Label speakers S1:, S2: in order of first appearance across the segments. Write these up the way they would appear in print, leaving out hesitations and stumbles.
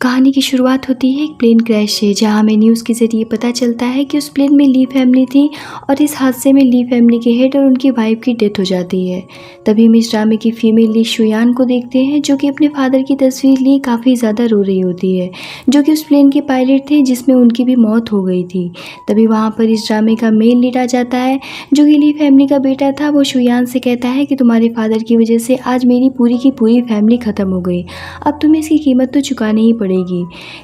S1: कहानी की शुरुआत होती है एक प्लेन क्रैश से, जहां हमें न्यूज़ के ज़रिए पता चलता है कि उस प्लेन में ली फैमिली थी और इस हादसे में ली फैमिली के हेड और उनकी वाइफ की डेथ हो जाती है। तभी हम इस ड्रामे की फीमेल ली शुयान को देखते हैं, जो कि अपने फादर की तस्वीर लिए काफ़ी ज़्यादा रो रही होती है, जो कि उस प्लेन के पायलट थे जिसमें उनकी भी मौत हो गई थी। तभी वहाँ पर इस ड्रामे का मेन लीड आ जाता है, जो कि ली फैमिली का बेटा था। वो शुयान से कहता है कि तुम्हारे फादर की वजह से आज मेरी पूरी की पूरी फैमिली ख़त्म हो गई, अब तुम्हें इसकी कीमत तो चुकानी ही पड़ेगी।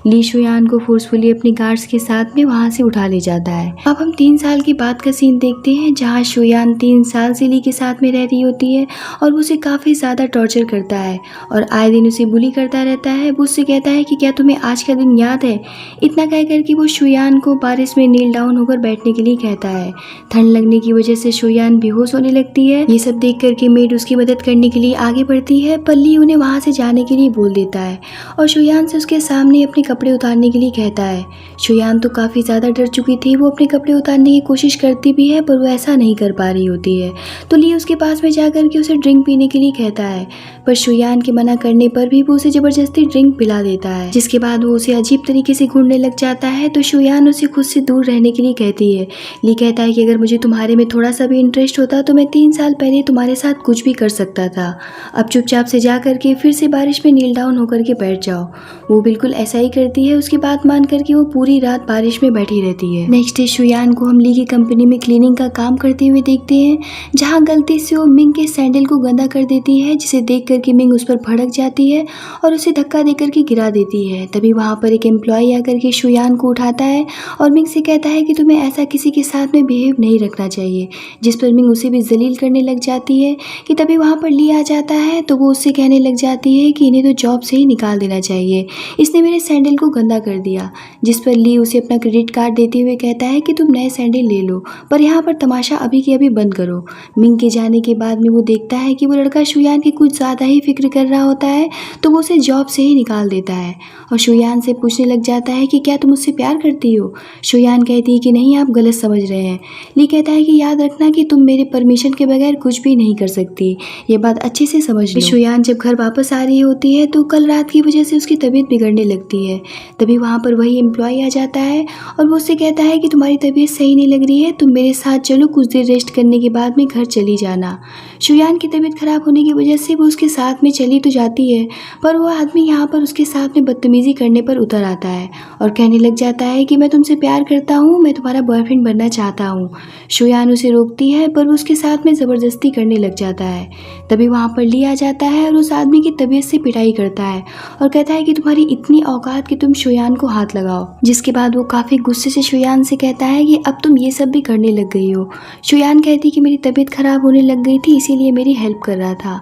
S1: ली शुयान को फोर्सफुली अपने गार्ड्स के साथ में वहां से उठा ले जाता है। अब हम 3 साल की बात का सीन देखते हैं, जहां शुयान 3 साल से ली के साथ में रह रही होती है और वो उसे काफ़ी ज़्यादा टॉर्चर करता है और आए दिन उसे बुली करता रहता है। वो उससे कहता है कि क्या तुम्हें आज का दिन याद है। इतना कह करके वो शुयान को बारिश में नील डाउन होकर बैठने के लिए कहता है। ठंड लगने की वजह से शुयान बेहोश होने लगती है। ये सब देख करके मेड उसकी मदद करने के लिए आगे बढ़ती है, पर ली उन्हें वहां से जाने के लिए बोल देता है और शुयान से उसके सामने अपने कपड़े उतारने के लिए कहता है। शुयान तो काफ़ी ज़्यादा डर चुकी थी। वो अपने कपड़े उतारने की कोशिश करती भी है, पर वो ऐसा नहीं कर पा रही होती है। तो ली उसके पास में जाकर के उसे ड्रिंक पीने के लिए कहता है, पर शुयान के मना करने पर भी वो उसे ज़बरदस्ती ड्रिंक पिला देता है, जिसके बाद वो उसे अजीब तरीके से घूरने लग जाता है। तो शुयान उसे खुद से दूर रहने के लिए कहती है। ली कहता है कि अगर मुझे तुम्हारे में थोड़ा सा भी इंटरेस्ट होता तो मैं 3 साल पहले तुम्हारे साथ कुछ भी कर सकता था। अब चुपचाप से जा करके फिर से बारिश में नील डाउन होकर के बैठ जाओ। वो बिल्कुल ऐसा ही करती है। उसकी बात मान करके वो पूरी रात बारिश में बैठी रहती है। नेक्स्ट डे शुयान को हम ली की कंपनी में क्लीनिंग का काम करते हुए देखते हैं, जहां गलती से वो मिंग के सैंडल को गंदा कर देती है, जिसे देख करके मिंग उस पर भड़क जाती है और उसे धक्का दे करके गिरा देती है। तभी वहां पर एक एम्प्लॉय आकर के शुयान को उठाता है और मिंग से कहता है कि तुम्हें ऐसा किसी के साथ में बिहेव नहीं रखना चाहिए, जिस पर मिंग उसे भी जलील करने लग जाती है। कि तभी वहां पर ली आ जाता है, तो वो उससे कहने लग जाती है कि इन्हें तो जॉब से ही निकाल देना चाहिए, इसने मेरे सैंडल को गंदा कर दिया। जिस पर ली उसे अपना क्रेडिट कार्ड देते हुए कहता है कि तुम नए सैंडल ले लो, पर यहाँ पर तमाशा अभी के अभी बंद करो। मिंग के जाने के बाद में वो देखता है कि वो लड़का शुयान की कुछ ज़्यादा ही फिक्र कर रहा होता है, तो वो उसे जॉब से ही निकाल देता है और शुयान से पूछने लग जाता है कि क्या तुम उससे प्यार करती हो। शुयान कहती है कि नहीं, आप गलत समझ रहे हैं। ली कहता है कि याद रखना कि तुम मेरे परमिशन के बगैर कुछ भी नहीं कर सकती, ये बात अच्छे से समझ लो। शुयान जब घर वापस आ रही होती है तो कल रात की वजह से उसकी तबीयत बिगड़ने लगती है। तभी वहाँ पर वही एम्प्लॉय आ जाता है और वो उससे कहता है कि तुम्हारी तबीयत सही नहीं लग रही है, तुम मेरे साथ चलो, कुछ देर रेस्ट करने के बाद में घर चली जाना। शुयान की तबीयत खराब होने की वजह से वो उसके साथ में चली तो जाती है, पर वो आदमी यहाँ पर उसके साथ में बदतमीजी करने पर उतर आता है और कहने लग जाता है कि मैं तुमसे प्यार करता हूँ, मैं तुम्हारा बॉयफ्रेंड बनना चाहता हूँ। शुयान उसे रोकती है, पर वो उसके साथ में ज़बरदस्ती करने लग जाता है। तभी वहाँ पर ली आ जाता है और उस आदमी की तबीयत से पिटाई करता है और कहता है कि तुम्हारी इतनी औकात कि तुम शुयान को हाथ लगाओ। जिसके बाद वो काफ़ी गुस्से से शुयान से कहता है कि अब तुम ये सब भी करने लग गई हो। शुयान कहती कि मेरी तबीयत खराब होने लग गई थी, इसीलिए मेरी हेल्प कर रहा था,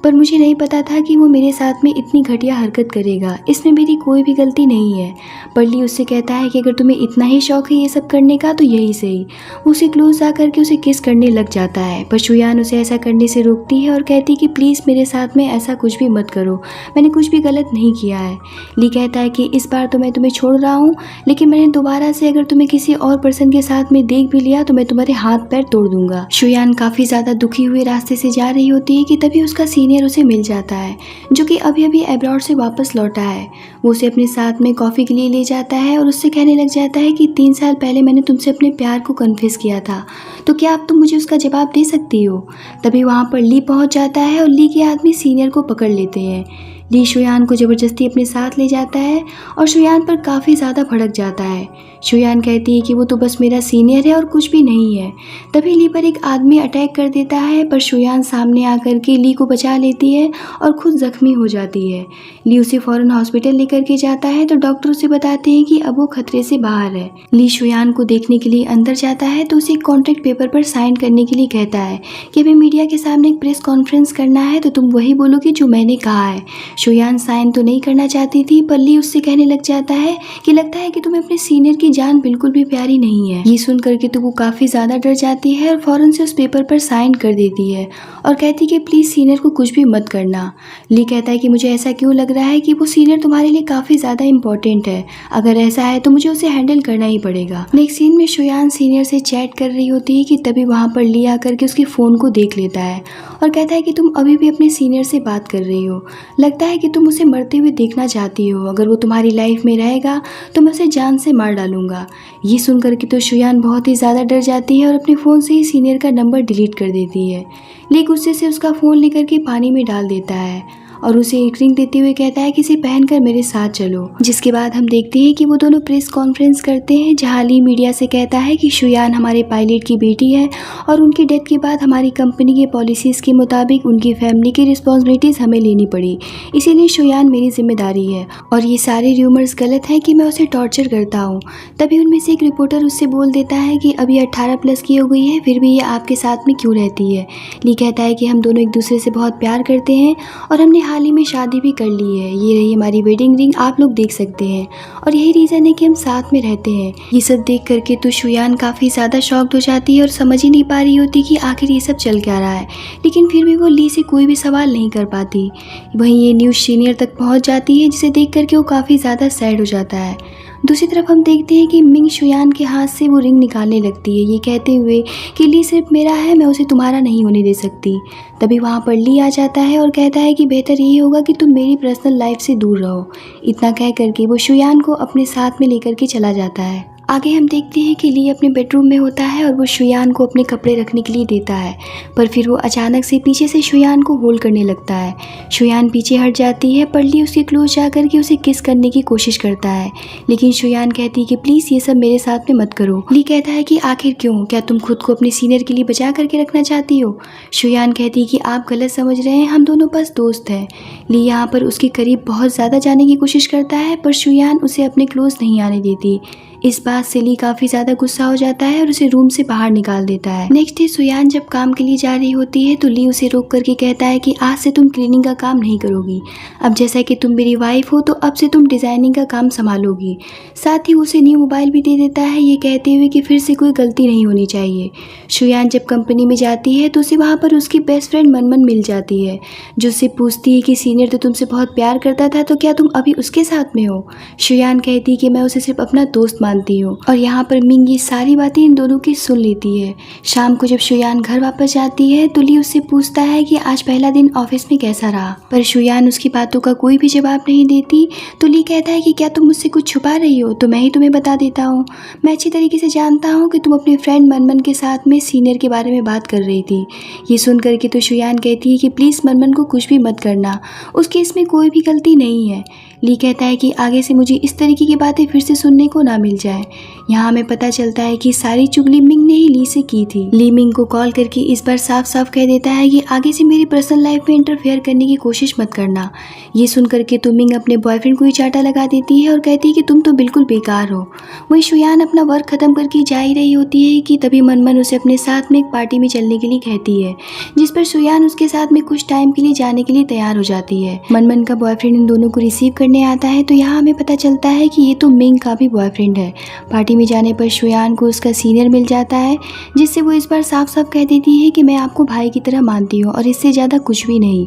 S1: पर मुझे नहीं पता था कि वो मेरे साथ में इतनी घटिया हरकत करेगा, इसमें मेरी कोई भी गलती नहीं है। पर ली उससे कहता है कि अगर तुम्हें इतना ही शौक है ये सब करने का तो यही सही। वो उसे क्लोज आकर के उसे किस करने लग जाता है, पर शुयान उसे ऐसा करने से रोकती है और कहती कि प्लीज़ मेरे साथ में ऐसा कुछ भी मत करो, मैंने कुछ भी गलत नहीं किया है। ली कहता है कि इस बार तो मैं तुम्हें छोड़ रहा हूँ, लेकिन मैंने दोबारा से अगर तुम्हें किसी और पर्सन के साथ में देख भी लिया तो मैं तुम्हारे हाथ पैर तोड़ दूंगा। शुयान काफ़ी ज़्यादा दुखी हुए रास्ते से जा रही होती है कि तभी उसका सीनियर उसे मिल जाता है, जो कि अभी अभी अब्रॉड से वापस लौटा है। वो उसे अपने साथ में कॉफ़ी के लिए ले जाता है और उससे कहने लग जाता है कि 3 साल पहले मैंने तुमसे अपने प्यार को कन्फेस किया था, तो क्या अब तुम मुझे उसका जवाब दे सकती हो। तभी वहाँ पर ली पहुँच जाता है और ली के आदमी सीनियर को पकड़ लेते हैं। ली शुयान को ज़बरदस्ती अपने साथ ले जाता है और शुयान पर काफ़ी ज़्यादा भड़क जाता है। शुयान कहती है कि वो तो बस मेरा सीनियर है और कुछ भी नहीं है। तभी ली पर एक आदमी अटैक कर देता है, पर शुयान सामने आकर के ली को बचा लेती है और खुद जख्मी हो जाती है। ली उसे फ़ौरन हॉस्पिटल लेकर के जाता है, तो डॉक्टर उसे बताते हैं कि अब वो खतरे से बाहर है। ली शुयान को देखने के लिए अंदर जाता है, तो उसे एक कॉन्ट्रैक्ट पेपर पर साइन करने के लिए कहता है कि हमें मीडिया के सामने एक प्रेस कॉन्फ्रेंस करना है, तो तुम वही बोलोगे जो मैंने कहा है। शुयान साइन तो नहीं करना चाहती थी, पर ली उससे कहने लग जाता है कि लगता है कि तुम्हें अपने सीनियर की जान बिल्कुल भी प्यारी नहीं है। ये सुन करके तो वो काफी ज्यादा डर जाती है और फौरन से उस पेपर पर साइन कर देती है और कहती है कि प्लीज सीनियर को कुछ भी मत करना। ली कहता है कि मुझे ऐसा क्यों लग रहा है कि वो सीनियर तुम्हारे लिए काफी ज्यादा इम्पोर्टेंट है, अगर ऐसा है तो मुझे उसे हैंडल करना ही पड़ेगा। नेक्स्ट सीन में शुयान सीनियर से चैट कर रही होती है कि तभी वहाँ पर ली आकर के उसके फोन को देख लेता है और कहता है कि तुम अभी भी अपने सीनियर से बात कर रही हो, लगता है कि तुम उसे मरते हुए देखना चाहती हो, अगर वो तुम्हारी लाइफ में रहेगा तो मैं उसे जान से मार डालूंगा। ये सुन करके तो शुयान बहुत ही ज़्यादा डर जाती है और अपने फ़ोन से ही सीनियर का नंबर डिलीट कर देती है। ली गुस्से से उसका फ़ोन लेकर के पानी में डाल देता है और उसे एक रिंग देते हुए कहता है कि इसे पहनकर मेरे साथ चलो। जिसके बाद हम देखते हैं कि वो दोनों प्रेस कॉन्फ्रेंस करते हैं जहां ली मीडिया से कहता है कि शुयान हमारे पायलट की बेटी है और उनकी डेथ के बाद हमारी कंपनी के पॉलिसीज़ के मुताबिक उनकी फैमिली की रिस्पॉन्सिबिलिटीज़ हमें लेनी पड़ी, इसीलिए शुयान मेरी जिम्मेदारी है और ये सारे र्यूमर्स गलत हैं कि मैं उसे टॉर्चर करता हूँ। तभी उनमें से एक रिपोर्टर उससे बोल देता है कि अभी 18+ की हो गई है, फिर भी ये आपके साथ में क्यों रहती है। ली कहता है कि हम दोनों एक दूसरे से बहुत प्यार करते हैं और हमने हाल ही में शादी भी कर ली है, ये रही हमारी वेडिंग रिंग, आप लोग देख सकते हैं और यही रीज़न है कि हम साथ में रहते हैं। ये सब देख करके तो शुयान काफ़ी ज़्यादा शॉक्ड हो जाती है और समझ ही नहीं पा रही होती कि आखिर ये सब चल क्या रहा है, लेकिन फिर भी वो ली से कोई भी सवाल नहीं कर पाती। वहीं ये न्यूज़ सीनियर तक पहुंच जाती है जिसे देख करके वो काफ़ी ज़्यादा सैड हो जाता है। दूसरी तरफ हम देखते हैं कि मिंग शुयान के हाथ से वो रिंग निकालने लगती है, ये कहते हुए कि ली सिर्फ मेरा है, मैं उसे तुम्हारा नहीं होने दे सकती। तभी वहाँ पर ली आ जाता है और कहता है कि बेहतर यही होगा कि तुम मेरी पर्सनल लाइफ से दूर रहो। इतना कह करके वो शुयान को अपने साथ में लेकर के चला जाता है। आगे हम देखते हैं कि ली अपने बेडरूम में होता है और वो शुयान को अपने कपड़े रखने के लिए देता है, पर फिर वो अचानक से पीछे से शुयान को होल्ड करने लगता है। शुयान पीछे हट जाती है पर ली उसके क्लोज जा कर के उसे किस करने की कोशिश करता है, लेकिन शुयान कहती है कि प्लीज़ ये सब मेरे साथ में मत करो। ली कहता है कि आखिर क्यों, क्या तुम खुद को अपने सीनियर के लिए बचा करके रखना चाहती हो। शुयान कहती है कि आप गलत समझ रहे हैं, हम दोनों बस दोस्त हैं। ली यहाँ पर उसके करीब बहुत ज़्यादा जाने की कोशिश करता है पर शुयान उसे अपने क्लोज नहीं आने देती। इस बात से ली काफ़ी ज़्यादा गुस्सा हो जाता है और उसे रूम से बाहर निकाल देता है। नेक्स्ट डे शुयान जब काम के लिए जा रही होती है तो ली उसे रोक करके कहता है कि आज से तुम क्लीनिंग का काम नहीं करोगी, अब जैसा कि तुम मेरी वाइफ हो तो अब से तुम डिज़ाइनिंग का काम संभालोगी। साथ ही उसे न्यू मोबाइल भी दे देता है, ये कहते हुए कि फिर से कोई गलती नहीं होनी चाहिए। शुयान जब कंपनी में जाती है तो उसे वहाँ पर उसकी बेस्ट फ्रेंड मनमन मिल जाती है, जो उससे पूछती है कि सीनियर तो तुमसे बहुत प्यार करता था, तो क्या तुम अभी उसके साथ में हो। शुयान कहती है कि मैं उसे सिर्फ अपना दोस्त मानती हूँ और यहाँ पर मिंग ये सारी बातें इन दोनों की सुन लेती है। शाम को जब शुयान घर वापस जाती है तो ली उससे पूछता है कि आज पहला दिन ऑफिस में कैसा रहा, पर शुयान उसकी बातों का कोई भी जवाब नहीं देती। तो ली कहता है कि क्या तुम मुझसे कुछ छुपा रही हो, तो मैं ही तुम्हें बता देता हूँ। मैं अच्छी तरीके से जानता हूँ कि तुम अपने फ्रेंड मनमन के साथ में सीनियर के बारे में बात कर रही थी। ये सुन करके तो शुयान कहती है कि प्लीज़ मनमन को कुछ भी मत करना, उसकी इसमें कोई भी गलती नहीं है। ली कहता है कि आगे से मुझे इस तरीके की बातें फिर से सुनने को ना मिल जाए। यहाँ हमें पता चलता है कि सारी चुगली मिंग ने ही ली से की थी। ली मिंग को कॉल करके इस बार साफ साफ कह देता है कि आगे से मेरी पर्सनल लाइफ में इंटरफेयर करने की कोशिश मत करना। ये सुन करके तो मिंग अपने बॉयफ्रेंड को ही चाटा लगा देती है और कहती है कि तुम तो बिल्कुल बेकार हो। वही शुयान अपना वर्क खत्म करके जा ही रही होती है कि तभी मनमन उसे अपने साथ में एक पार्टी में चलने के लिए कहती है, जिस पर शुयान उसके साथ में कुछ टाइम के लिए जाने के लिए तैयार हो जाती है। मनमन का बॉयफ्रेंड इन दोनों को रिसीव करने आता है तो यहाँ हमें पता चलता है कि ये तो मिंग का भी बॉयफ्रेंड है। पार्टी में जाने पर शुयान को उसका सीनियर मिल जाता है, जिससे वो इस बार साफ साफ कह देती है कि मैं आपको भाई की तरह मानती हूँ और इससे ज़्यादा कुछ भी नहीं।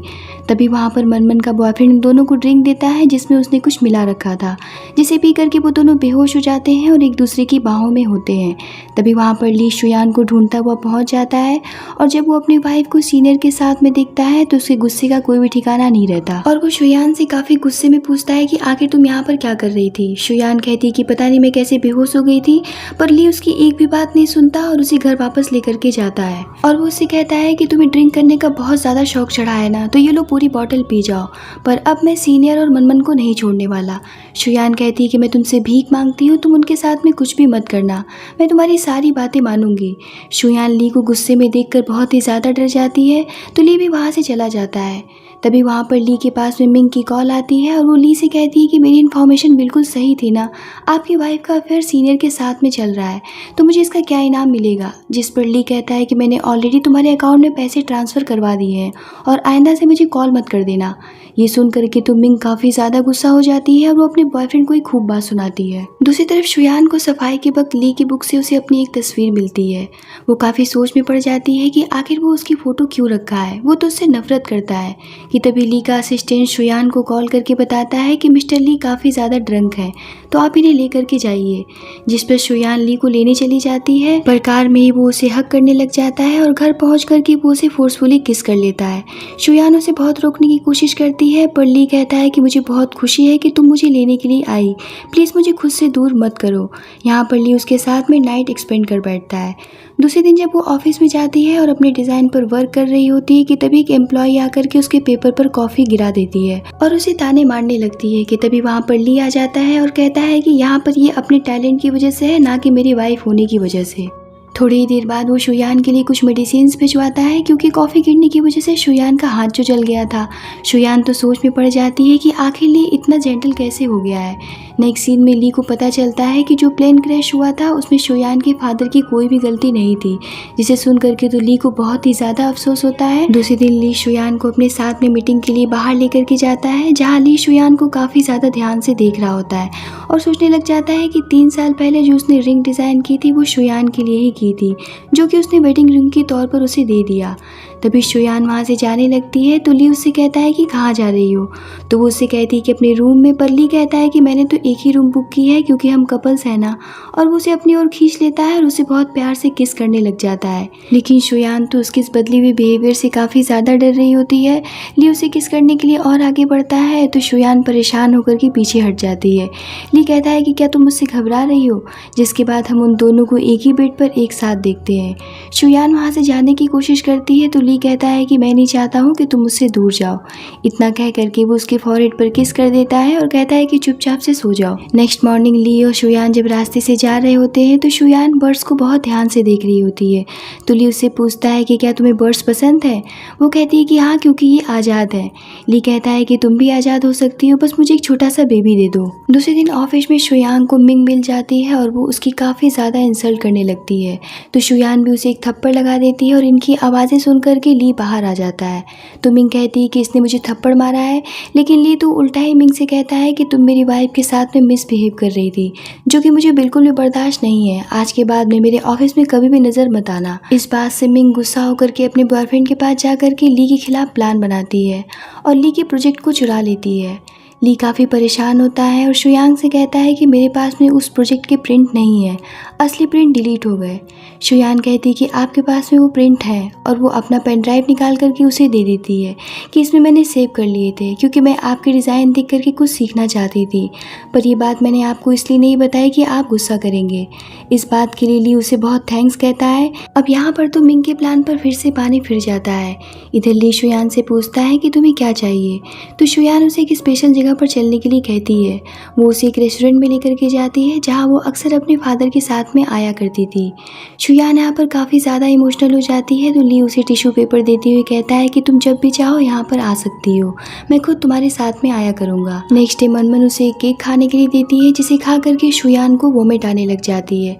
S1: तभी वहाँ पर मनमन का बॉयफ्रेंड इन दोनों को ड्रिंक देता है जिसमें उसने कुछ मिला रखा था, जिसे पी करके वो दोनों बेहोश हो जाते हैं और एक दूसरे की बाहों में होते हैं। तभी वहाँ पर ली शुयान को ढूंढता हुआ पहुँच जाता है और जब वो अपनी वाइफ को सीनियर के साथ में देखता है तो उसके गुस्से का कोई भी ठिकाना नहीं रहता और वो शुयान से काफ़ी गुस्से में पूछता है कि आखिर तुम यहाँ पर क्या कर रही थी। शुयान कहती कि पता नहीं मैं कैसे बेहोश हो गई थी, पर ली उसकी एक भी बात नहीं सुनता और उसे घर वापस लेकर के जाता है और वो उससे कहता है कि तुम्हें ड्रिंक करने का बहुत ज़्यादा शौक चढ़ा है ना, तो ये लो पूरी बॉटल पी जाओ, पर अब मैं सीनियर और मनमन को नहीं छोड़ने वाला। शुयान कहती है कि मैं तुमसे भीख मांगती हूँ, तुम उनके साथ में कुछ भी मत करना, मैं तुम्हारी सारी बातें मानूंगी। शुयान ली को गुस्से में देखकर बहुत ही ज़्यादा डर जाती है तो ली भी वहाँ से चला जाता है। तभी वहाँ पर ली के पास में मिंग की कॉल आती है और वो ली से कहती है कि मेरी इन्फॉर्मेशन बिल्कुल सही थी ना, आपकी वाइफ का अफेयर सीनियर के साथ में चल रहा है, तो मुझे इसका क्या इनाम मिलेगा। जिस पर ली कहता है कि मैंने ऑलरेडी तुम्हारे अकाउंट में पैसे ट्रांसफ़र करवा दिए हैं और आइंदा से मुझे कॉल मत कर देना। ये सुन करके तो मिंग काफ़ी ज़्यादा गुस्सा हो जाती है और वो अपने बॉयफ्रेंड को ही खूब बात सुनाती है। दूसरी तरफ शुयान को सफाई के वक्त ली की बुक से उसे अपनी एक तस्वीर मिलती है। वो काफ़ी सोच में पड़ जाती है कि आखिर वो उसकी फ़ोटो क्यों रखा है, वो तो उससे नफरत करता है। कि तभी ली का असिस्टेंट शुयान को कॉल करके बताता है कि मिस्टर ली काफ़ी ज़्यादा ड्रंक है, तो आप इन्हें लेकर के जाइए। जिस पर शुयान ली को लेने चली जाती है, पर कार में ही वो उसे हक करने लग जाता है और घर पहुँच करके वो उसे फोर्सफुली किस कर लेता है। शुयान उसे बहुत रोकने की कोशिश करती है, पर ली कहता है कि मुझे बहुत खुशी है कि तुम मुझे लेने के लिए आई, प्लीज़ मुझे खुद से दूर मत करो। यहाँ पर ली उसके साथ में नाइट एक्सपेंड कर बैठता है। दूसरे दिन जब वो ऑफिस में जाती है और अपने डिज़ाइन पर वर्क कर रही होती है कि तभी एक एम्प्लॉय आकर के उसके पेपर पर कॉफ़ी गिरा देती है और उसे ताने मारने लगती है। कि तभी वहाँ पर ली आ जाता है और कहता है कि यहाँ पर ये अपने टैलेंट की वजह से है, ना कि मेरी वाइफ होने की वजह से। थोड़ी ही देर बाद वो शुयान के लिए कुछ मेडिसिन भिजवाता है, क्योंकि कॉफ़ी गिरने की वजह से शुयान का हाथ जो जल गया था। शुयान तो सोच में पड़ जाती है कि आखिर ली इतना जेंटल कैसे हो गया है। नेक्स्ट सीन में ली को पता चलता है कि जो प्लेन क्रैश हुआ था उसमें शुयान के फादर की कोई भी गलती नहीं थी, जिसे सुन करके तो ली को बहुत ही ज़्यादा अफसोस होता है। दूसरे दिन ली शुयान को अपने साथ में मीटिंग के लिए बाहर लेकर के जाता है, जहाँ ली शुयान को काफ़ी ज़्यादा ध्यान से देख रहा होता है और सोचने लग जाता है कि 3 साल पहले जो उसने रिंग डिज़ाइन की थी वो शुयान के लिए ही की थी, जो कि उसने वेडिंग रिंग के तौर पर उसे दे दिया। तभी शुयान वहाँ से जाने लगती है, तो ली उससे कहता है कि कहाँ जा रही हो, तो वो उससे कहती है कि अपने रूम में। पर ली कहता है कि मैंने तो एक ही रूम बुक की है क्योंकि हम कपल्स हैं ना, और वो उसे अपनी ओर खींच लेता है और उसे बहुत प्यार से किस करने लग जाता है। लेकिन शुयान तो उसके इस बदली हुई बिहेवियर से काफ़ी ज़्यादा डर रही होती है। ली उसे किस करने के लिए और आगे बढ़ता है, तो शुयान परेशान होकर के पीछे हट जाती है। ली कहता है कि क्या तुम मुझसे घबरा रही हो, जिसके बाद हम उन दोनों को एक ही बेड पर एक साथ देखते हैं। शुयान वहाँ से जाने की कोशिश करती है, तो ली कहता है कि मैं नहीं चाहता हूँ कि तुम मुझसे दूर जाओ। इतना कह करके वो उसके फॉरहेड पर किस कर देता है और कहता है कि चुपचाप से सो जाओ। नेक्स्ट मॉर्निंग ली और शुयान जब रास्ते से जा रहे होते हैं, तो शुयान बर्ड्स को बहुत ध्यान से देख रही होती है। तो ली उससे पूछता है कि क्या तुम्हें बर्ड्स पसंद है। वो कहती है कि हाँ, क्योंकि ये आज़ाद है। ली कहता है कि तुम भी आज़ाद हो सकती हो, बस मुझे एक छोटा सा बेबी दे दो। दूसरे दिन ऑफिस में शुयान को मिंग मिल जाती है और वो उसकी काफ़ी ज़्यादा इंसल्ट करने लगती है, तो शुयान भी उसे एक थप्पड़ लगा देती है और इनकी आवाज़ें सुन करके ली बाहर आ जाता है। तो मिंग कहती है कि इसने मुझे थप्पड़ मारा है, लेकिन ली तो उल्टा ही मिंग से कहता है कि तुम मेरी वाइफ के साथ में मिसबिहेव कर रही थी, जो कि मुझे बिल्कुल भी बर्दाश्त नहीं है। आज के बाद में मेरे ऑफिस में कभी भी नज़र मत आना। इस बात से मिंग गुस्सा होकर के अपने बॉयफ्रेंड के पास जा करके ली के खिलाफ प्लान बनाती है और ली के प्रोजेक्ट को चुरा लेती है। ली काफ़ी परेशान होता है और शुयांग से कहता है कि मेरे पास में उस प्रोजेक्ट के प्रिंट नहीं है, असली प्रिंट डिलीट हो गए। शुयान कहती है कि आपके पास में वो प्रिंट है, और वो अपना पेन ड्राइव निकाल करके उसे दे देती है कि इसमें मैंने सेव कर लिए थे, क्योंकि मैं आपके डिज़ाइन देख करके कुछ सीखना चाहती थी, पर ये बात मैंने आपको इसलिए नहीं बताई कि आप गुस्सा करेंगे। इस बात के लिए ली उसे बहुत थैंक्स कहता है। अब यहाँ पर तो मिंग के प्लान पर फिर से पानी फिर जाता है। इधर ली शुयान से पूछता है कि तुम्हें क्या चाहिए, तो शुयान उसे एक स्पेशल जगह पर चलने के लिए कहती है। वो उसे एक रेस्टोरेंट में लेकर के जाती है, जहाँ वो अक्सर अपने फादर के साथ में आया करती थी। शुयान यहाँ पर काफ़ी ज़्यादा इमोशनल हो जाती है, तो ली उसे टिश्यू पेपर देते हुए कहता है कि तुम जब भी चाहो यहाँ पर आ सकती हो, मैं खुद तुम्हारे साथ में आया करूँगा। नेक्स्ट डे मनमन उसे एक केक खाने के लिए देती है, जिसे खा करके शुयान को वोमिट आने लग जाती है।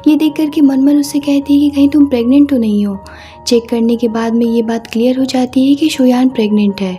S1: ये देख करके मनमन उससे कहती है कि कहीं तुम प्रेग्नेंट तो नहीं हो। चेक करने के बाद में ये बात क्लियर हो जाती है कि शुयान प्रेग्नेंट है।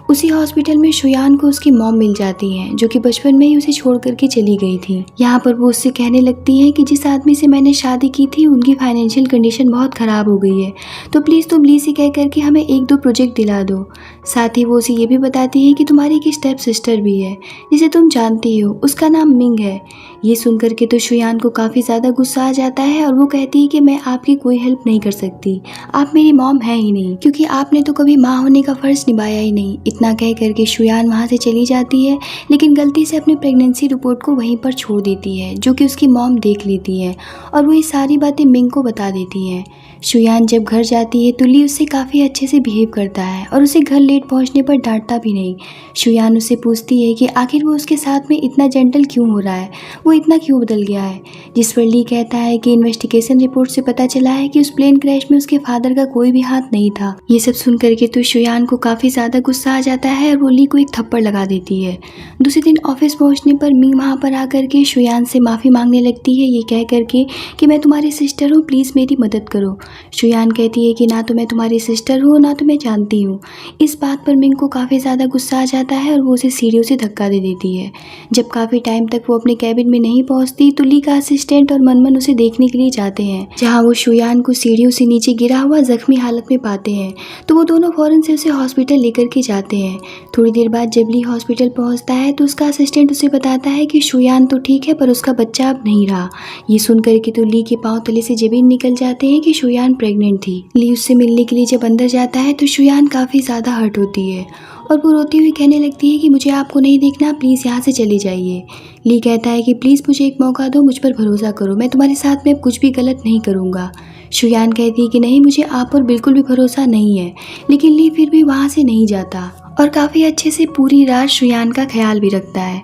S1: उसी हॉस्पिटल में शुयान को उसकी मॉम मिल जाती हैं, जो कि बचपन में ही उसे छोड़ करके चली गई थी। यहाँ पर वो उससे कहने लगती हैं कि जिस आदमी से मैंने शादी की थी उनकी फाइनेंशियल कंडीशन बहुत ख़राब हो गई है, तो प्लीज़ तुम ली से कह करके हमें 1-2 प्रोजेक्ट दिला दो। साथ ही वो उसे ये भी बताती है कि तुम्हारी एक स्टेप सिस्टर भी है, जिसे तुम जानती हो, उसका नाम मिंग है। ये सुन करके तो शुयान को काफ़ी ज़्यादा गुस्सा आ जाता है और वो कहती है कि मैं आपकी कोई हेल्प नहीं कर सकती, आप मेरी मॉम है ही नहीं, क्योंकि आपने तो कभी माँ होने का फ़र्ज़ निभाया ही नहीं। इतना कह करके शुयान वहाँ से चली जाती है, लेकिन गलती से अपनी प्रेगनेंसी रिपोर्ट को वहीं पर छोड़ देती है, जो कि उसकी मॉम देख लेती है और वो ये सारी बातें मिंग को बता देती हैं। शुयान जब घर जाती है तो ली उससे काफ़ी अच्छे से बिहेव करता है और उसे घर लेट पहुंचने पर डांटता भी नहीं। शुयान उससे पूछती है कि आखिर वो उसके साथ में इतना जेंटल क्यों हो रहा है, वो इतना क्यों बदल गया है। जिस पर ली कहता है कि इन्वेस्टिगेशन रिपोर्ट से पता चला है कि उस प्लेन क्रैश में उसके फादर का कोई भी हाथ नहीं था। ये सब सुन करके तो शुयान को काफ़ी ज़्यादा गुस्सा आ जाता है और वो ली को एक थप्पड़ लगा देती है। दूसरे दिन ऑफिस पहुंचने पर मिंग वहां पर आकर के शुयान से माफ़ी मांगने लगती है, ये कह करके कि मैं तुम्हारी सिस्टर हूँ, प्लीज़ मेरी मदद करो। शुयान कहती है कि ना तो मैं तुम्हारी सिस्टर हूँ ना तो मैं जानती हूँ। इस बात पर मिंग को काफ़ी ज़्यादा गुस्सा आ जाता है और वो उसे सीढ़ियों से धक्का दे देती है। जब काफ़ी टाइम तक वो अपने कैबिन में नहीं पहुँचती तो ली का असिस्टेंट और मनमन उसे देखने के लिए जाते हैं, जहाँ वो शुयान को सीढ़ियों से नीचे गिरा हुआ जख्मी हालत में पाते हैं। तो वो दोनों फौरन से उसे हॉस्पिटल लेकर के जाते हैं। थोड़ी देर बाद जब ली हॉस्पिटल पहुंचता है तो उसका असिस्टेंट उसे बताता है कि शुयान तो ठीक है पर उसका बच्चा अब नहीं रहा। ये सुनकर के तो ली के पांव तले से जबीन निकल जाते हैं कि शुयान प्रेग्नेंट थी। ली उससे मिलने के लिए जब अंदर जाता है तो शुयान काफ़ी ज़्यादा हर्ट होती है और वो रोती हुई कहने लगती है कि मुझे आपको नहीं देखना, प्लीज़ यहाँ से चली जाइए। ली कहता है कि प्लीज़ मुझे एक मौका दो, मुझ पर भरोसा करो, मैं तुम्हारे साथ में अब कुछ भी गलत नहीं करूँगा। शुयान कहती है कि नहीं, मुझे आप पर बिल्कुल भी भरोसा नहीं है। लेकिन ली फिर भी वहाँ से नहीं जाता और काफ़ी अच्छे से पूरी रात शुयान का ख्याल भी रखता है।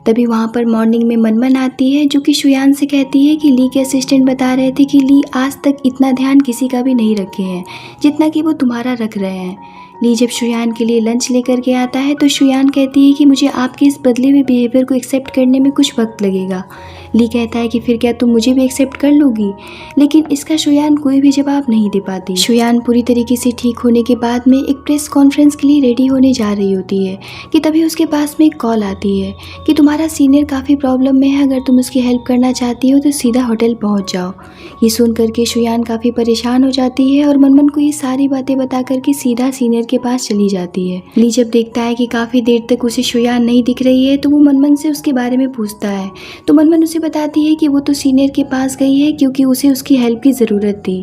S1: तभी वहाँ पर मॉर्निंग में मनमन आती है जो कि शुयान से कहती है कि ली के असिस्टेंट बता रहे थे कि ली आज तक इतना ध्यान किसी का भी नहीं रखे हैं जितना कि वो तुम्हारा रख रहे हैं। ली जब शुयान के लिए लंच लेकर के आता है तो शुयान कहती है कि मुझे आपके इस बदले हुए बिहेवियर को एक्सेप्ट करने में कुछ वक्त लगेगा। ली कहता है कि फिर क्या तुम मुझे भी एक्सेप्ट कर लोगी, लेकिन इसका शुयान कोई भी जवाब नहीं दे पाती। शुयान पूरी तरीके से ठीक होने के बाद में एक प्रेस कॉन्फ्रेंस के लिए रेडी होने जा रही होती है कि तभी उसके पास में एक कॉल आती है कि तुम्हारा सीनियर काफ़ी प्रॉब्लम में है, अगर तुम उसकी हेल्प करना चाहती हो तो सीधा होटल पहुँच जाओ। ये सुन करके शुयान काफ़ी परेशान हो जाती है और मनमन को ये सारी बातें बता करके सीधा सीनियर के पास चली जाती है। ली जब देखता है कि काफ़ी देर तक उसे शुयान नहीं दिख रही है तो वो मनमन से उसके बारे में पूछता है। तो मनमन उसे बताती है कि वो तो सीनियर के पास गई है क्योंकि उसे उसकी हेल्प की ज़रूरत थी।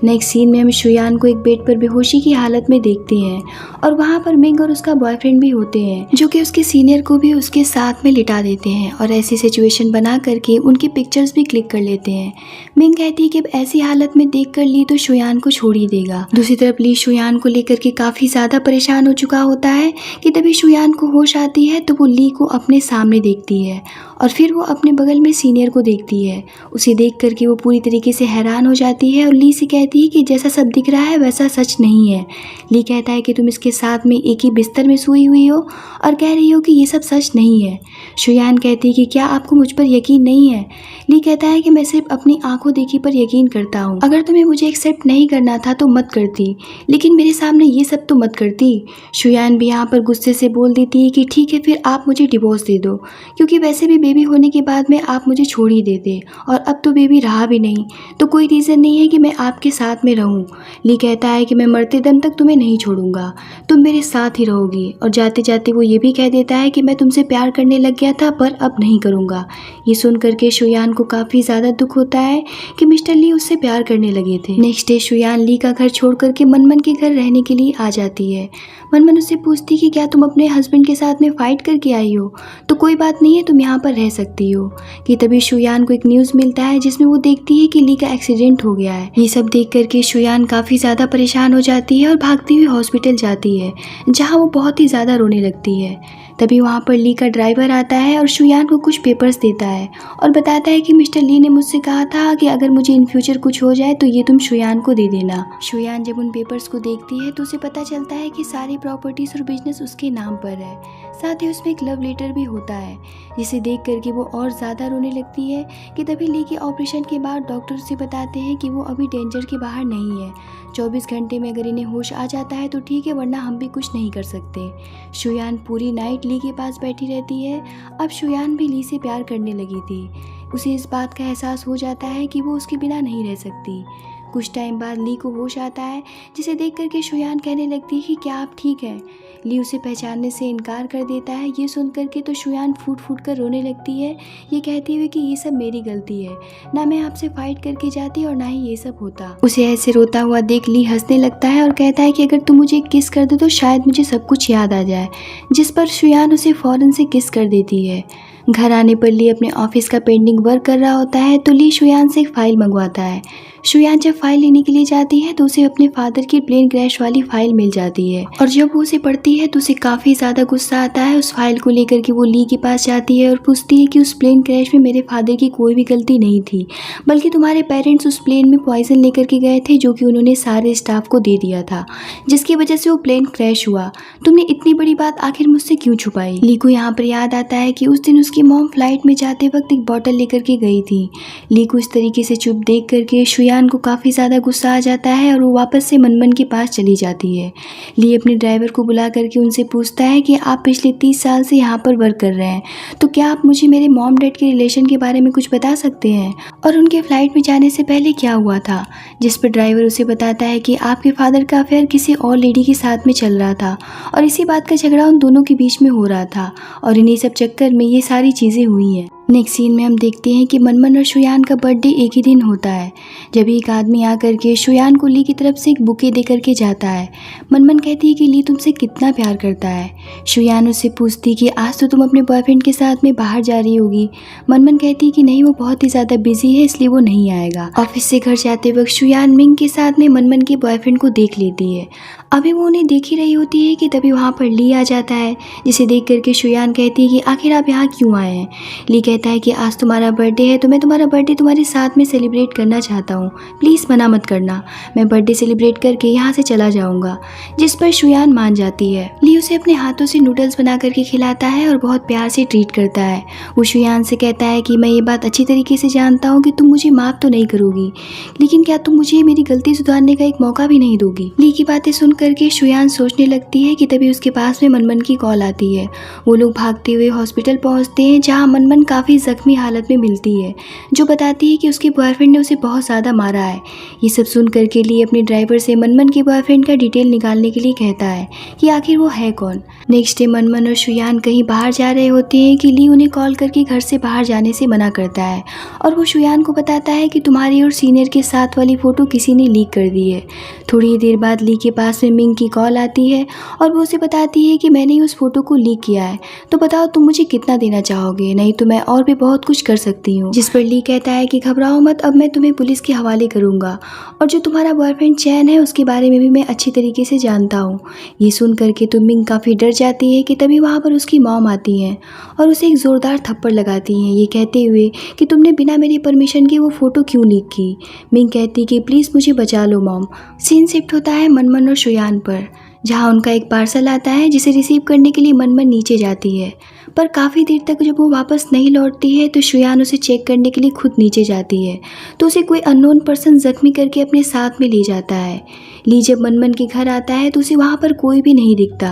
S1: नेक्स्ट सीन में हम शुयान को एक बेड पर बेहोशी की हालत में देखते हैं और वहाँ पर मिंग और उसका बॉयफ्रेंड भी होते हैं जो कि उसके सीनियर को भी उसके साथ में लिटा देते हैं और ऐसी सिचुएशन बना करके उनकी पिक्चर्स भी क्लिक कर लेते हैं। मिंग कहती है कि अब ऐसी हालत में देख कर ली तो शुयान को छोड़ ही देगा। दूसरी तरफ ली शुयान को लेकर के काफ़ी ज़्यादा परेशान हो चुका होता है कि तभी शुयान को होश आती है तो वो ली को अपने सामने देखती है और फिर वो अपने बगल में सीनियर को देखती है। उसे देख करके वो पूरी तरीके से हैरान हो जाती है और ली से कहती है कि जैसा सब दिख रहा है वैसा सच नहीं है। ली कहता है कि तुम इसके साथ में एक ही बिस्तर में सोई हुई हो और कह रही हो कि ये सब सच नहीं है। शुयान कहती है कि क्या आपको मुझ पर यकीन नहीं है। ली कहता है कि मैं सिर्फ अपनी आंखों देखी पर यकीन करता हूँ, अगर तुम्हें मुझे एक्सेप्ट नहीं करना था तो मत करती, लेकिन मेरे सामने ये सब तो मत करती। शुयान भी यहाँ पर गुस्से से बोल देती है कि ठीक है फिर आप मुझे डिवोर्स दे दो, क्योंकि वैसे भी बेबी होने के बाद में आप मुझे छोड़ ही देते और अब तो बेबी रहा भी नहीं तो कोई रीज़न नहीं है कि मैं आपके साथ में रहूं। ली कहता है कि मैं मरते दम तक तुम्हें नहीं छोड़ूंगा, तुम मेरे साथ ही रहोगी। और जाते जाते वो ये भी कह देता है कि मैं तुमसे प्यार करने लग गया था पर अब नहीं करूँगा। ये सुन करके शुयान को काफ़ी ज़्यादा दुख होता है कि मिस्टर ली उससे प्यार करने लगे थे। नेक्स्ट डे शुयान ली का घर छोड़ करके मनमन के घर रहने के लिए आ जाती है। मनमन उससे पूछती कि क्या तुम अपने हस्बैंड के साथ में फाइट करके आई हो, तो कोई बात नहीं है, तुम यहाँ पर रह सकती हो। कि तभी शुयान को एक न्यूज़ मिलता है जिसमें वो देखती है कि ली का एक्सीडेंट हो गया है। ये सब देख करके शुयान काफ़ी ज़्यादा परेशान हो जाती है और भागती हुई हॉस्पिटल जाती है, जहाँ वो बहुत ही ज़्यादा रोने लगती है। तभी वहाँ पर ली का ड्राइवर आता है और शुयान को कुछ पेपर्स देता है और बताता है कि मिस्टर ली ने मुझसे कहा था कि अगर मुझे इन फ्यूचर कुछ हो जाए तो ये तुम शुयान को दे देना। शुयान जब उन पेपर्स को देखती है तो उसे पता चलता है कि सारी प्रॉपर्टीज और बिजनेस उसके नाम पर है, साथ ही उसमें एक लव लेटर भी होता है, जिसे देख करके वो और ज़्यादा रोने लगती है। कि तभी ली के ऑपरेशन के बाद डॉक्टर उसे बताते हैं कि वो अभी डेंजर के बाहर नहीं है, 24 घंटे में अगर इन्हें होश आ जाता है तो ठीक है, वरना हम भी कुछ नहीं कर सकते। शुयान पूरी नाइट ली के पास बैठी रहती है। अब शुयान भी ली से प्यार करने लगी थी। उसे इस बात का एहसास हो जाता है कि वो उसके बिना नहीं रह सकती। कुछ टाइम बाद ली को होश आता है, जिसे देख करके शुयान कहने लगती है कि क्या आप ठीक हैं। ली उसे पहचानने से इनकार कर देता है। ये सुन करके तो शुयान फूट फूट कर रोने लगती है, ये कहती हुई कि ये सब मेरी गलती है, ना मैं आपसे फाइट करके जाती और ना ही ये सब होता। उसे ऐसे रोता हुआ देख ली हंसने लगता है और कहता है कि अगर तुम मुझे किस कर दो तो शायद मुझे सब कुछ याद आ जाए, जिस पर शुयान उसे फौरन से किस कर देती है। घर आने पर ली अपने ऑफिस का पेंडिंग वर्क कर रहा होता है तो ली शुयान से एक फ़ाइल मंगवाता है। शुयान जब फाइल लेने के लिए जाती है तो उसे अपने फादर की प्लेन क्रैश वाली फाइल मिल जाती है और जब वो उसे पढ़ती है तो उसे काफ़ी ज़्यादा गुस्सा आता है। उस फाइल को लेकर के वो ली के पास जाती है और पूछती है कि उस प्लेन क्रैश में मेरे फादर की कोई भी गलती नहीं थी, बल्कि तुम्हारे पेरेंट्स उस प्लेन में पॉइजन लेकर के गए थे जो कि उन्होंने सारे स्टाफ को दे दिया था, जिसकी वजह से वो प्लेन क्रैश हुआ। तुमने इतनी बड़ी बात आखिर मुझसे क्यों छुपाई? ली को यहाँ पर याद आता है कि उस दिन उसकी मॉम फ्लाइट में जाते वक्त एक बॉटल लेकर के गई थी। ली को इस तरीके से चुप देख करके शुयान को काफ़ी ज़्यादा गुस्सा आ जाता है और वो वापस से मनमन के पास चली जाती है। ली अपने ड्राइवर को बुला करके उनसे पूछता है कि आप पिछले 30 साल से यहाँ पर वर्क कर रहे हैं, तो क्या आप मुझे मेरे मॉम डैड के रिलेशन के बारे में कुछ बता सकते हैं और उनके फ्लाइट में जाने से पहले क्या हुआ था? जिस पर ड्राइवर उसे बताता है कि आपके फादर का अफेयर किसी और लेडी के साथ में चल रहा था और इसी बात का झगड़ा उन दोनों के बीच में हो रहा था और इन्हीं सब चक्कर में ये सारी चीज़ें हुई हैं। नेक्स्ट सीन में हम देखते हैं कि मनमन और शुयान का बर्थडे एक ही दिन होता है। जब एक आदमी आकर के शुयान को ली की तरफ से एक बुके दे करके जाता है। मनमन कहती है कि ली तुमसे कितना प्यार करता है। शुयान उससे पूछती कि आज तो तुम अपने बॉयफ्रेंड के साथ में बाहर जा रही होगी। मनमन कहती है कि नहीं, वो बहुत ही ज़्यादा बिजी है इसलिए वो नहीं आएगा। ऑफिस से घर जाते वक्त शुयान मिंग के साथ में मनमन के बॉयफ्रेंड को देख लेती है। अभी वो उन्हें देख ही रही होती है कि तभी वहाँ पर ली आ जाता है, जिसे देख करके शुयान कहती है कि आखिर आप यहाँ क्यों आए हैं? ली कहता है कि आज तुम्हारा बर्थडे है तो मैं तुम्हारा बर्थडे तुम्हारे साथ में सेलिब्रेट करना चाहता हूँ, प्लीज़ मना मत करना, मैं बर्थडे सेलिब्रेट करके यहाँ से चला जाऊँगा। जिस पर शुयान मान जाती है। ली उसे अपने हाथों से नूडल्स बना करके खिलाता है और बहुत प्यार से ट्रीट करता है। वो शुयान से कहता है कि मैं ये बात अच्छी तरीके से जानता हूँ कि तुम मुझे माफ़ तो नहीं करोगी, लेकिन क्या तुम मुझे मेरी गलती सुधारने का एक मौका भी नहीं दोगी? ली की बातें सुन करके शुयान सोचने लगती है कि तभी उसके पास में मनमन की कॉल आती है। वो लोग भागते हुए हॉस्पिटल पहुंचते हैं जहां मनमन काफ़ी ज़ख्मी हालत में मिलती है, जो बताती है कि उसके बॉयफ्रेंड ने उसे बहुत ज़्यादा मारा है। ये सब सुन करके ली अपने ड्राइवर से मनमन के बॉयफ्रेंड का डिटेल निकालने के लिए कहता है कि आखिर वो है कौन। नेक्स्ट डे मनमन और शुयान कहीं बाहर जा रहे होते हैं कि ली उन्हें कॉल करके घर से बाहर जाने से मना करता है और वो शुयान को बताता है कि तुम्हारी और सीनियर के साथ वाली फ़ोटो किसी ने लीक कर दी है। थोड़ी ही देर बाद ली के पास में मिंग की कॉल आती है और वो उसे बताती है कि मैंने उस फोटो को लीक किया है, तो बताओ तुम मुझे कितना देना चाहोगे, नहीं तो मैं और भी बहुत कुछ कर सकती हूँ। जिस पर ली कहता है कि घबराओ मत, अब मैं तुम्हें पुलिस के हवाले करूँगा और जो तुम्हारा बॉयफ्रेंड चैन है उसके बारे में भी मैं अच्छी तरीके से जानता हूँ। ये सुन करके तो मिंग काफ़ी डर जाती है कि तभी वहाँ पर उसकी मॉम आती हैं और उसे एक ज़ोरदार थप्पड़ लगाती हैं, ये कहते हुए कि तुमने बिना मेरी परमिशन के वो फ़ोटो क्यों लीक की। मिंग कहती कि प्लीज़ मुझे बचा लो मॉम। सीन शिफ्ट होता है मनमन और शुयान पर, जहाँ उनका एक पार्सल आता है जिसे रिसीव करने के लिए मनमन नीचे जाती है, पर काफ़ी देर तक जब वो वापस नहीं लौटती है तो शुयान उसे चेक करने के लिए खुद नीचे जाती है तो उसे कोई अननोन पर्सन ज़ख्मी करके अपने साथ में ले जाता है। ली जब मनमन के घर आता है तो उसे वहाँ पर कोई भी नहीं दिखता।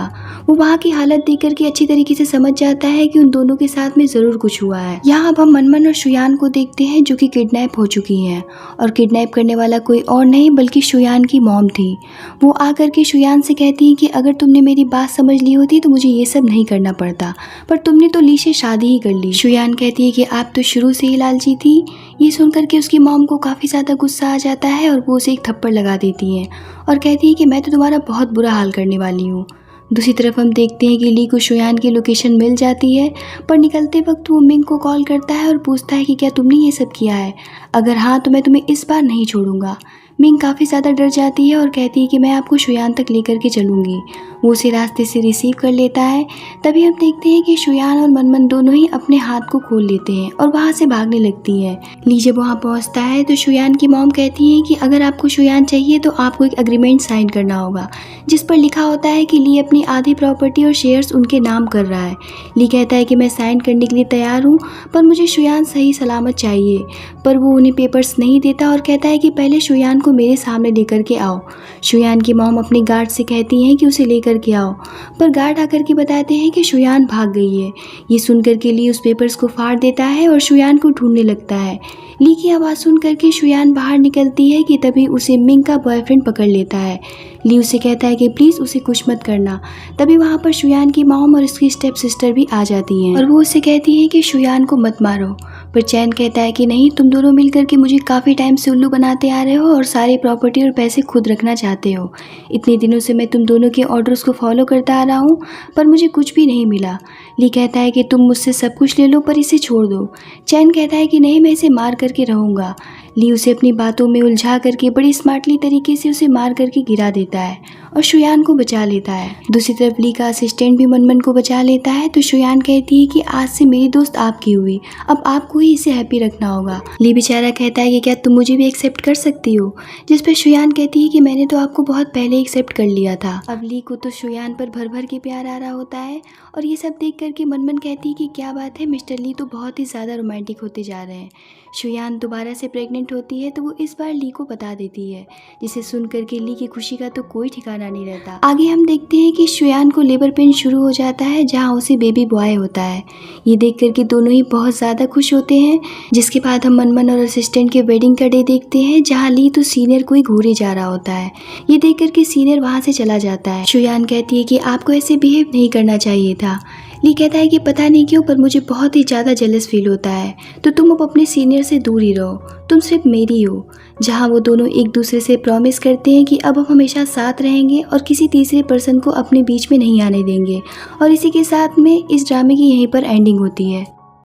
S1: वो वहाँ की हालत देख करके अच्छी तरीके से समझ जाता है कि उन दोनों के साथ में ज़रूर कुछ हुआ है। यहाँ अब हम मनमन और शुयान को देखते हैं जो कि किडनैप हो चुकी हैं और किडनैप करने वाला कोई और नहीं बल्कि शुयान की मॉम थी। वो आकर के शुयान से कहती है कि अगर तुमने मेरी बात समझ ली होती तो मुझे ये सब नहीं करना पड़ता, पर तुमने तो ली से शादी ही कर ली। शुयान कहती है कि आप तो शुरू से ही लालची थी। ये सुनकर के उसकी मॉम को काफ़ी ज़्यादा गुस्सा आ जाता है और वो उसे एक थप्पड़ लगा देती हैं और कहती है कि मैं तो तुम्हारा बहुत बुरा हाल करने वाली हूँ। दूसरी तरफ हम देखते हैं कि ली को शुयान की लोकेशन मिल जाती है, पर निकलते वक्त वो मिंग को कॉल करता है और पूछता है कि क्या तुमने ये सब किया है, अगर हाँ तो मैं तुम्हें इस बार नहीं छोड़ूंगा। मिंग काफ़ी ज़्यादा डर जाती है और कहती है कि मैं आपको शुयान तक लेकर के चलूँगी। वो उसे रास्ते से रिसीव कर लेता है। तभी हम देखते हैं कि शुयान और मनमन दोनों ही अपने हाथ को खोल लेते हैं और वहाँ से भागने लगती है। ली जब वहाँ पहुँचता है तो शुयान की मॉम कहती है कि अगर आपको शुयान चाहिए तो आपको एक एग्रीमेंट साइन करना होगा, जिस पर लिखा होता है कि ली अपनी आधी प्रॉपर्टी और शेयर्स उनके नाम कर रहा है। ली कहता है कि मैं साइन करने के लिए तैयार हूँ, पर मुझे शुयान सही सलामत चाहिए, पर वो उन्हें पेपर्स नहीं देता और कहता है कि पहले शुयान को मेरे सामने लेकर के आओ। शुयान की मॉम अपने गार्ड से कहती हैं कि उसे लेकर के आओ, पर गार्ड आकर के बताते हैं कि शुयान भाग गई है। ये सुनकर के ली उस पेपर्स को फाड़ देता है और शुयान को ढूंढने लगता है। ली की आवाज़ सुन करके शुयान बाहर निकलती है कि तभी उसे मिंग का बॉयफ्रेंड पकड़ लेता है। ली उसे कहता है कि प्लीज़ उसे कुछ मत करना। तभी वहाँ पर शुयान की मॉम और उसकी स्टेप सिस्टर भी आ जाती हैं और वो उसे कहती हैं कि शुयान को मत मारो, पर चैन कहता है कि नहीं, तुम दोनों मिलकर के मुझे काफ़ी टाइम से उल्लू बनाते आ रहे हो और सारी प्रॉपर्टी और पैसे खुद रखना चाहते हो। इतने दिनों से मैं तुम दोनों के ऑर्डर्स को फॉलो करता आ रहा हूँ, पर मुझे कुछ भी नहीं मिला। ली कहता है कि तुम मुझसे सब कुछ ले लो पर इसे छोड़ दो। चैन कहता है कि नहीं, मैं इसे मार करके रहूँगा। ली उसे अपनी बातों में उलझा करके बड़ी स्मार्टली तरीके से उसे मार करके गिरा देता है और शुयान को बचा लेता है। दूसरी तरफ ली का असिस्टेंट भी मनमन को बचा लेता है। तो शुयान कहती है कि आज से मेरी दोस्त आपकी हुई, अब आपको ही इसे हैप्पी रखना होगा। ली बेचारा कहता है कि क्या तुम मुझे भी एक्सेप्ट कर सकती हो, जिस पर शुयान कहती है कि मैंने तो आपको बहुत पहले एक्सेप्ट कर लिया था। अब ली को तो शुयान पर भर भर के प्यार आ रहा होता है और ये सब देख करके मनमन कहती है कि क्या बात है, मिस्टर ली तो बहुत ही ज़्यादा रोमांटिक होते जा रहे हैं। शुयान दोबारा से प्रेग्नेंट होती है तो वो इस बार ली को बता देती है, जिसे सुन करके ली की खुशी का तो कोई ठिकाना नहीं रहता। आगे हम देखते हैं कि शुयान को लेबर पेन शुरू हो जाता है, जहाँ उसे बेबी बॉय होता है। ये देख करके दोनों ही बहुत ज़्यादा खुश होते हैं। जिसके बाद हम मनमन और असिस्टेंट के वेडिंग का डे देखते हैं, जहाँ ली तो सीनियर को ही घूरे जा रहा होता है। ये देख करके सीनियर वहाँ से चला जाता है। शुयान कहती है कि आपको ऐसे बिहेव नहीं करना चाहिए था। ली कहता है कि पता नहीं क्यों पर मुझे बहुत ही ज़्यादा जेलस फील होता है, तो तुम अब अपने सीनियर से दूर ही रहो, तुम सिर्फ मेरी हो। जहाँ वो दोनों एक दूसरे से प्रॉमिस करते हैं कि अब हम हमेशा साथ रहेंगे और किसी तीसरे पर्सन को अपने बीच में नहीं आने देंगे। और इसी के साथ में इस ड्रामे की यहीं पर एंडिंग होती है।